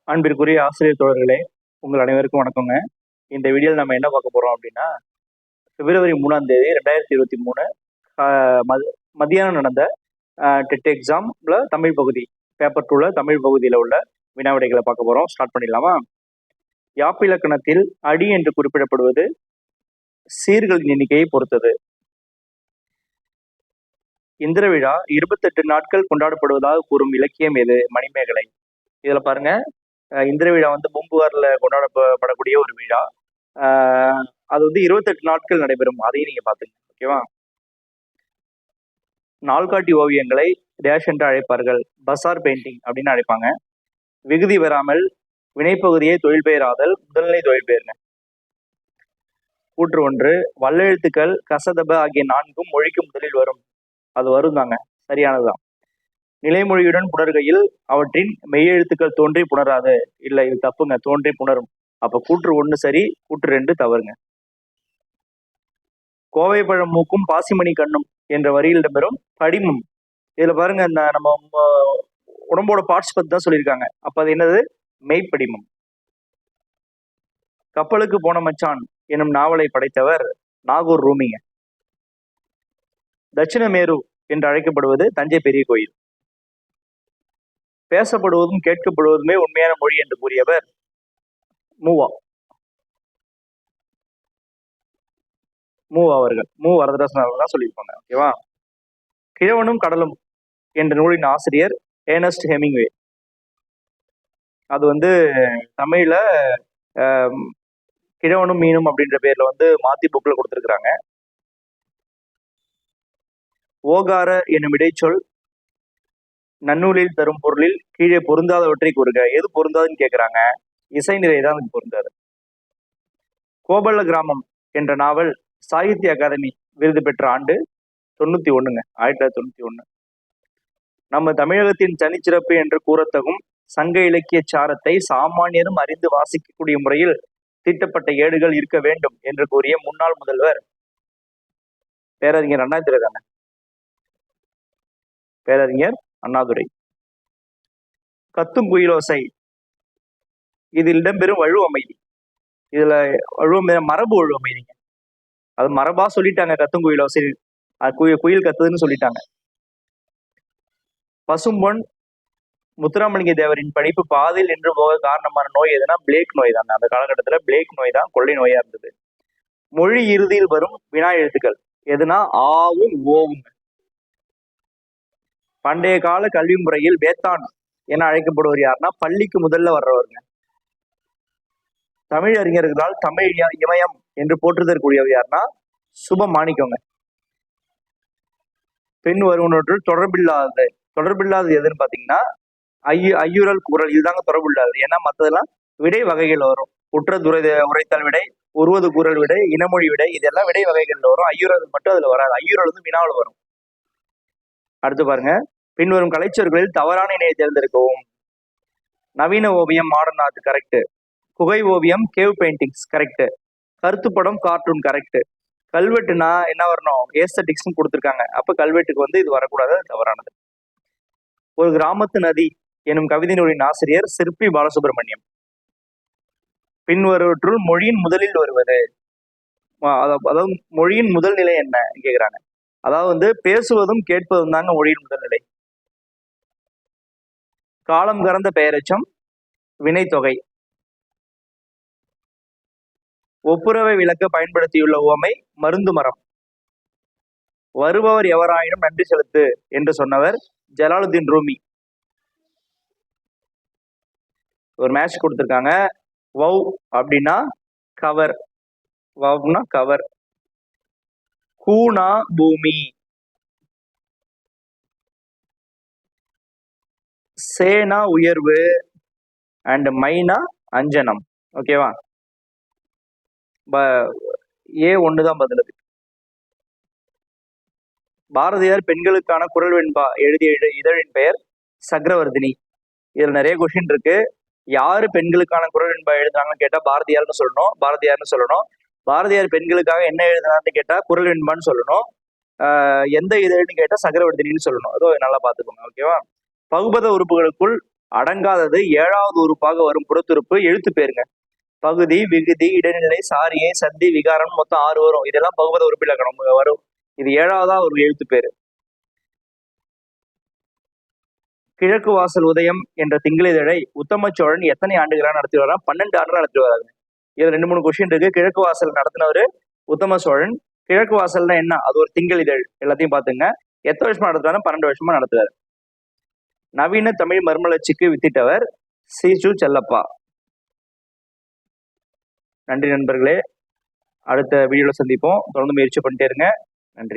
அன்பிற்குரிய ஆசிரியர் தோழர்களே, உங்கள் அனைவருக்கும் வணக்கங்க. இந்த வீடியோவில் நம்ம என்ன பார்க்க போறோம் அப்படின்னா, பிப்ரவரி 3ஆம் தேதி 2023 மதியானம் நடந்த டெட் எக்ஸாம்ல தமிழ் பகுதி பேப்பர் 2ல தமிழ் பகுதியில் உள்ள வினாவிடைகளை பார்க்க போறோம். ஸ்டார்ட் பண்ணிடலாமா? யாப்பிலக்கணத்தில் அடி என்று குறிப்பிடப்படுவது சீர்களின் எண்ணிக்கையை பொறுத்தது. இந்திர விழா 28 நாட்கள் கொண்டாடப்படுவதாக கூறும் இலக்கியம் எது? மணிமேகலை. இதுல பாருங்க, இந்திர விழா பூம்புகார்ல கொண்டாடப்படக்கூடிய ஒரு விழா. அது 28 நாட்கள் நடைபெறும். அதையும் நீங்க பாத்துங்க. ஓகேவா? நாள்காட்டி ஓவியங்களை டேஷ் என்று அழைப்பார்கள். பசார் பெயிண்டிங் அப்படின்னு அழைப்பாங்க. விகுதி வராமல் வினைப்பகுதியை தொழில் பெயராதல் முதல்நிலை தொழில் பெயருங்க. கூற்று 1, வல்லெழுத்துக்கள் கசதப ஆகிய 4ம் மொழிக்கு முதலில் வரும். அது வரும் தாங்க, சரியானதுதான். நிலைமொழியுடன் புணர்கையில் அவற்றின் மெய்யெழுத்துக்கள் தோன்றி புணராது. இல்ல, இது தப்புங்க, தோன்றி புணரும். அப்ப கூற்று 1 சரி, கூற்று 2 தவறுங்க. கோவை பழம் மூக்கும் பாசிமணி கண்ணும் என்ற வரியில் இடம்பெறும் படிமம். இதுல பாருங்க, இந்த நம்ம உடம்போட பார்ட்ஸ் பத்தி தான் சொல்லியிருக்காங்க. அப்ப அது என்னது? மெய்ப்படிமம். கப்பலுக்கு போன மச்சான் எனும் நாவலை படைத்தவர் நாகூர் ரூமிங்க. தட்சிண மேரு என்று அழைக்கப்படுவது தஞ்சை பெரிய கோயில். பேசப்படுவதும் கேட்கப்படுவதுமே உண்மையான மொழி என்று கூறியவர் மூவா அவர்கள். வரதராசன் அவர்கள் தான் சொல்லியிருப்பாங்க. ஓகேவா? கிழவனும் கடலும் என்ற நூலின் ஆசிரியர் ஏர்னஸ்ட் ஹெமிங்வே. அது தமிழ்ல கிழவனும் மீனும் அப்படின்ற பேர்ல மாத்தி புக்ல கொடுத்துருக்குறாங்க. ஓகார எனும் இடைச்சொல் நன்னூலில் தரும் பொருளில் கீழே பொருந்தாதவற்றை கூறுக. எது பொருந்தாதுன்னு கேட்கிறாங்க. இசை நிறைதான் அதுக்கு பொருந்தாது. கோபல்ல கிராமம் என்ற நாவல் சாகித்ய அகாதமி விருது பெற்ற ஆண்டு 91ங்க, 1991. நம்ம தமிழகத்தின் தனிச்சிறப்பு என்று கூறத்தகும் சங்க இலக்கிய சாரத்தை சாமானியரும் அறிந்து வாசிக்கக்கூடிய முறையில் தீட்டப்பட்ட ஏடுகள் இருக்க வேண்டும் என்று கூறிய முன்னாள் முதல்வர் பேரறிஞர் அண்ணாதுரை தானே. பேரறிஞர் அண்ணாதுரை. கத்தும் குயிலோசை இதில் இடம்பெறும் வழு அமைதி. இதுல மரபு வழு அமைதிங்க. அது மரபா சொல்லிட்டாங்க. கத்தும் குயிலோசை, குயில் கத்துதுன்னு சொல்லிட்டாங்க. பசும்பொன் முத்துராமலிங்க தேவரின் படிப்பு பாதில் நின்று போக காரணமான நோய் எதுனா பிளேக் நோய் தாங்க. அந்த காலகட்டத்துல பிளேக் நோய் தான் கொள்ளை நோயா இருந்தது. மொழி இறுதியில் வரும் வினா எழுத்துக்கள் எதுனா ஆவும் ஓவும். பண்டைய கால கல்வி முறையில் வேத்தான் என அழைக்கப்படுவர் யாருன்னா பள்ளிக்கு முதல்ல வர்றவருங்க. தமிழ் அறிஞர்களால் தமிழ் இமயம் என்று போற்றுதற்கூடியவர் யாருன்னா சுபமாணிக்கங்க. பெண் வருவனொன்று தொடர்பில்லாதது எதுன்னு பாத்தீங்கன்னா ஐயுறல் குரல். இதுதாங்க தொடர்பில்லாதது. ஏன்னா மற்றதெல்லாம் விடை வகைகள் வரும். குற்ற உரைத்தல் விடை, உருவது கூறல் விடை, இனமொழி விடை, இதெல்லாம் விடை வகைகள்ல வரும். ஐயுறல் மட்டும் அதுல வராது. ஐயுறல் வினாவில் வரும். அடுத்து பாருங்க, பின்வரும் கலைச்சொற்களில் தவறான இணையை தேர்ந்தெடுக்கவும். நவீன ஓவியம் மாடர்ன் ஆர்ட் கரெக்ட். குகை ஓவியம் கேவ் பெயிண்டிங்ஸ் கரெக்ட். கருத்துப்படம் கார்ட்டூன் கரெக்ட். கல்வெட்டுனா என்ன வரணும்? ஏஸ்தட்டிக்ஸ் கொடுத்துருக்காங்க. அப்ப கல்வெட்டுக்கு இது வரக்கூடாது, தவறானது. ஒரு கிராமத்து நதி எனும் கவிதை நூலின் ஆசிரியர் சிற்பி பாலசுப்ரமணியம். பின்வருவற்றுள் மொழியின் முதலில் வருவது. அதாவது மொழியின் முதல் நிலை என்ன கேக்குறாங்க. அதாவது பேசுவதும் கேட்பதும் தாங்க மொழியின் முதல் நிலை. காலம் கறந்த பெயரெச்சம் வினைத்தொகை. ஒப்புரவை விளக்க பயன்படுத்தியுள்ள உவமை மருந்து மரம். வருபவர் எவராயினும் நன்றி செலுத்து என்று சொன்னவர் ஜலாலுத்தீன் ரூமி. ஒரு மேட்ச் கொடுத்திருக்காங்க. வவ் அப்படின்னா கவர். வவ்னா கவர். கூனா பூமி. சேனா உயர்வு. அண்ட் மைனா அஞ்சனம். ஓகேவா? ஒண்ணுதான் பதில். பாரதியார் பெண்களுக்கான குரல் வெண்பா எழுதிய இதழின் பெயர் சக்கரவர்த்தினி. இதுல நிறைய கொஸ்டின் இருக்கு. யாரு பெண்களுக்கான குரல் வெண்பா எழுதுனாங்கன்னு கேட்டா பாரதியார்னு சொல்லணும். பாரதியார் பெண்களுக்காக என்ன எழுதினான்னு கேட்டா குரல் வெண்பான்னு சொல்லணும். எந்த இதழ்னு கேட்டா சக்கரவர்த்தினின்னு சொல்லணும். அதோ நல்லா பாத்துக்கோங்க. ஓகேவா? பகுபத உறுப்புகளுக்குள் அடங்காதது ஏழாவது உறுப்பாக வரும் புறத்துறுப்பு எழுத்து பேருங்க. பகுதி, விகுதி, இடைநிலை, சாரியை, சந்தி, விகாரம் மொத்தம் 6 வரும். இதெல்லாம் பகுபத உறுப்பிலக்கணம் வரும். இது 7வதா ஒரு எழுத்து பேரு. கிழக்கு வாசல் உதயம் என்ற திங்களிதழை உத்தம சோழன் எத்தனை ஆண்டுகளா நடத்தி வர்றான்? 12 ஆண்டுகளா நடத்தி வர்றாங்க. இதுல 2-3 கொஸ்டின் இருக்கு. கிழக்கு வாசல் நடத்தினவரு உத்தம சோழன். கிழக்கு வாசல்னா என்ன? அது ஒரு திங்கள் இதழ். எல்லாத்தையும் பாத்துங்க. எத்தனை வருஷமா நடத்துறாரு? 12 வருஷமா நடத்துறாரு. நவீன தமிழ் மர்மலர்ச்சிக்கு வித்திட்டவர் சீசு செல்லப்பா. நன்றி நண்பர்களே. அடுத்த வீடியோல சந்திப்போம். தொடர்ந்து முயற்சி பண்ணிட்டே இருங்க.